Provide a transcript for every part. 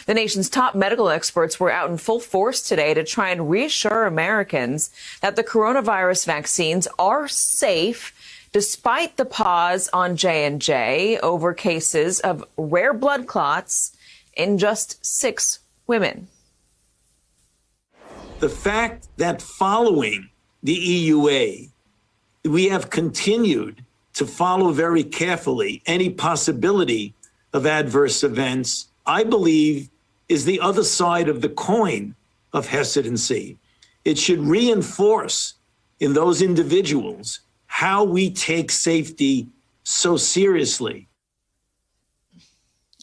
The nation's top medical experts were out in full force today to try and reassure Americans that the coronavirus vaccines are safe, despite the pause on J&J over cases of rare blood clots in just 6 women. The fact that following the EUA, we have continued to follow very carefully any possibility of adverse events, I believe, is the other side of the coin of hesitancy. It should reinforce in those individuals how we take safety so seriously.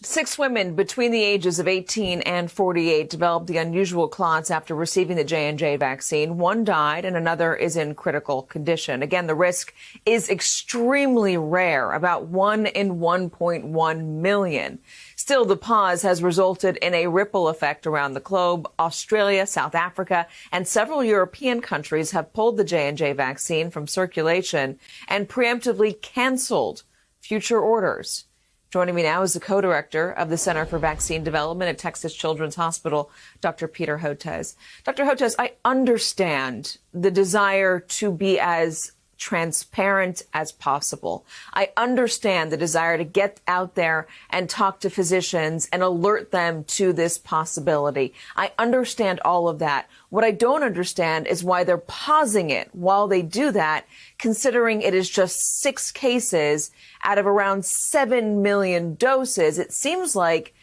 6 women between the ages of 18 and 48 developed the unusual clots after receiving the J&J vaccine. 1 died and another is in critical condition. Again, the risk is extremely rare, about 1 in 1.1 million. Still, the pause has resulted in a ripple effect around the globe. Australia, South Africa, and several European countries have pulled the J&J vaccine from circulation and preemptively canceled future orders. Joining me now is the co-director of the Center for Vaccine Development at Texas Children's Hospital, Dr. Peter Hotez. Dr. Hotez, I understand the desire to be as transparent as possible. I understand the desire to get out there and talk to physicians and alert them to this possibility. I understand all of that. What I don't understand is why they're pausing it while they do that, considering it is just 6 cases out of around 7 million doses. It seems like,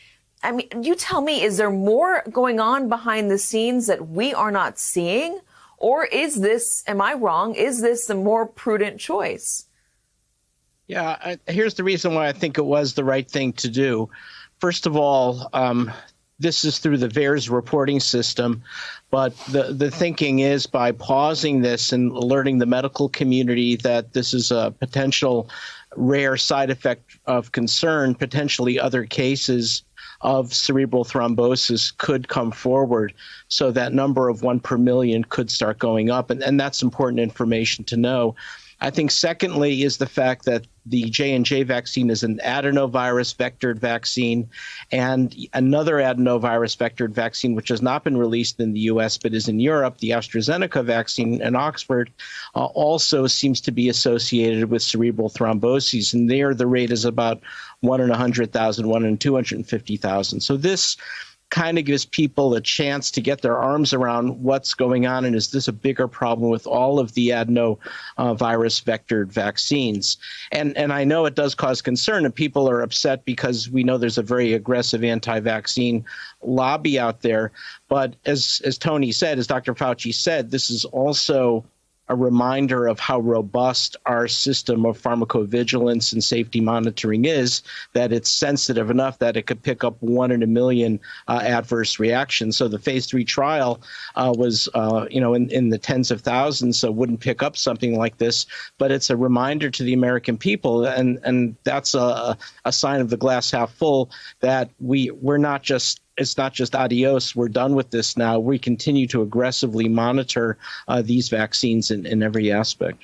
I mean, you tell me, is there more going on behind the scenes that we are not seeing? Or is this, am I wrong, is this the more prudent choice? Yeah, here's the reason why I think it was the right thing to do. First of all, this is through the VAERS reporting system, but the thinking is by pausing this and alerting the medical community that this is a potential rare side effect of concern, potentially other cases of cerebral thrombosis could come forward. So that number of 1 per million could start going up. And that's important information to know. I think secondly is the fact that the J&J vaccine is an adenovirus vectored vaccine, and another adenovirus vectored vaccine, which has not been released in the U.S. but is in Europe, the AstraZeneca vaccine in Oxford, also seems to be associated with cerebral thromboses. And there the rate is about 1 in 100,000, 1 in 250,000. So this kind of gives people a chance to get their arms around what's going on, and is this a bigger problem with all of the adenovirus vectored vaccines. And I know it does cause concern, and people are upset because we know there's a very aggressive anti-vaccine lobby out there. But as Tony said, as Dr. Fauci said, this is also a reminder of how robust our system of pharmacovigilance and safety monitoring is, that it's sensitive enough that it could pick up 1 in a million adverse reactions. So the phase 3 trial was, in the tens of thousands, so wouldn't pick up something like this. But it's a reminder to the American people, and that's a sign of the glass half full, that we're not just, it's not just adios, we're done with this now. We continue to aggressively monitor these vaccines in every aspect.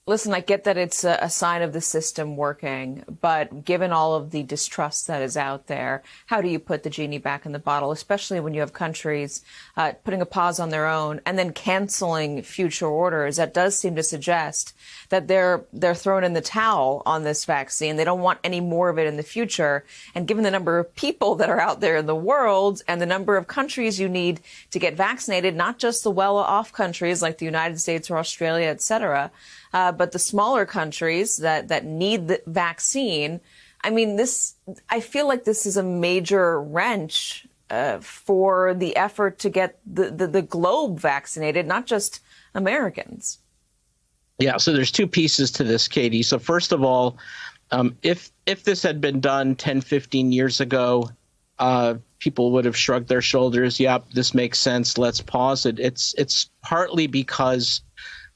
Listen, I get that it's a sign of the system working, but given all of the distrust that is out there, how do you put the genie back in the bottle, especially when you have countries putting a pause on their own and then canceling future orders? That does seem to suggest that they're thrown in the towel on this vaccine. They don't want any more of it in the future. And given the number of people that are out there in the world and the number of countries you need to get vaccinated, not just the well-off countries like the United States or Australia, et cetera, but the smaller countries that need the vaccine. I mean, I feel like this is a major wrench for the effort to get the globe vaccinated, not just Americans. Yeah, so there's 2 pieces to this, Katie. So first of all, if this had been done 10, 15 years ago, people would have shrugged their shoulders. Yep, this makes sense. Let's pause it. It's partly because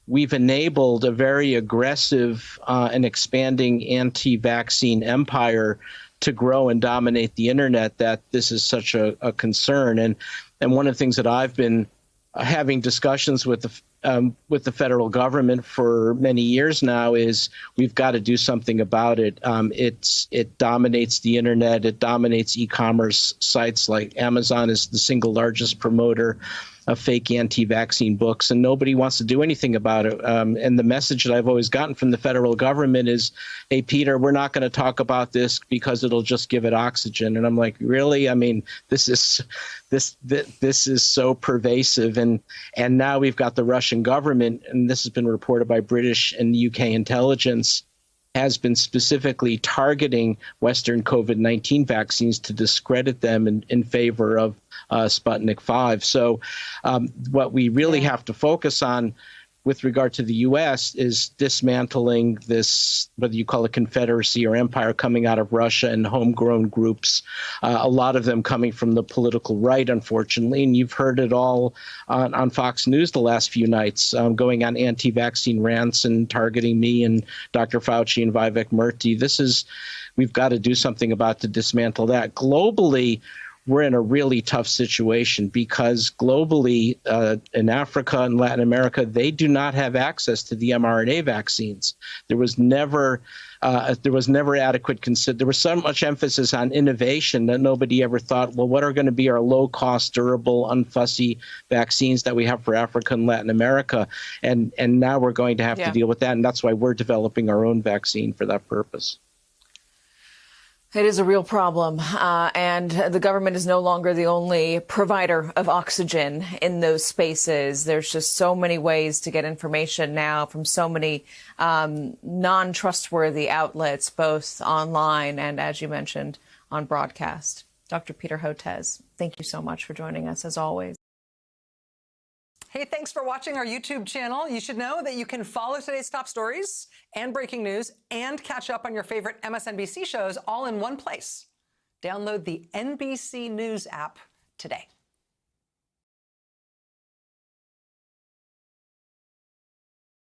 we've enabled a very aggressive and expanding anti-vaccine empire to grow and dominate the internet, that this is such a concern. And one of the things that I've been having discussions with the federal government for many years now is we've got to do something about it. It dominates the internet. It dominates e-commerce sites. Like Amazon is the single largest promoter of fake anti-vaccine books, and nobody wants to do anything about it. And the message that I've always gotten from the federal government is, hey, Peter, we're not going to talk about this because it'll just give it oxygen. And I'm like, really? I mean, this is so pervasive. And now we've got the Russian government, and this has been reported by British and UK intelligence, has been specifically targeting Western COVID-19 vaccines to discredit them in favor of Sputnik 5. So what we really have to focus on with regard to the U.S. is dismantling this, whether you call it confederacy or empire, coming out of Russia and homegrown groups, a lot of them coming from the political right, unfortunately. And you've heard it all on Fox News the last few nights, going on anti-vaccine rants and targeting me and Dr. Fauci and Vivek Murthy. We've got to do something about to dismantle that. Globally, we're in a really tough situation because globally, in Africa and Latin America, they do not have access to the mRNA vaccines. There was never adequate there was so much emphasis on innovation that nobody ever thought, well, what are going to be our low-cost, durable, unfussy vaccines that we have for Africa and Latin America? And now we're going to have to deal with that, and that's why we're developing our own vaccine for that purpose. It is a real problem, and the government is no longer the only provider of oxygen in those spaces. There's just so many ways to get information now from so many non-trustworthy outlets, both online and, as you mentioned, on broadcast. Dr. Peter Hotez, thank you so much for joining us, as always. Hey, thanks for watching our YouTube channel. You should know that you can follow today's top stories and breaking news and catch up on your favorite MSNBC shows all in one place. Download the NBC News app today.